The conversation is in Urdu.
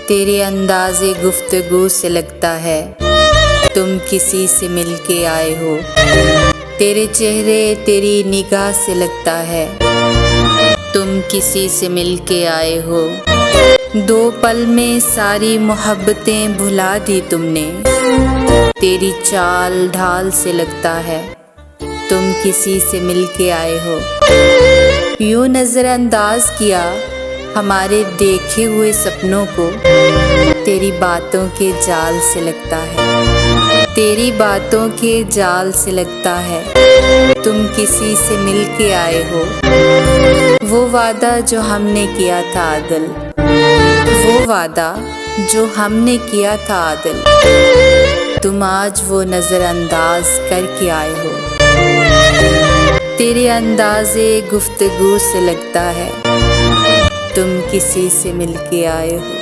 تیرے انداز گفتگو سے لگتا ہے تم کسی سے مل کے آئے ہو، تیرے چہرے تیری نگاہ سے لگتا ہے تم کسی سے مل کے آئے ہو۔ دو پل میں ساری محبتیں بھلا دی تم نے، تیری چال ڈھال سے لگتا ہے تم کسی سے مل کے آئے ہو۔ یوں نظر انداز کیا ہمارے دیکھے ہوئے سپنوں کو، تیری باتوں کے جال سے لگتا ہے، تیری باتوں کے جال سے لگتا ہے تم کسی سے مل کے آئے ہو۔ وہ وعدہ جو ہم نے کیا تھا عادل، وہ وعدہ جو ہم نے کیا تھا عادل، تم آج وہ نظر انداز کر کے آئے ہو۔ تیرے انداز گفتگو سے لگتا ہے تم کسی سے مل کے آئے ہو۔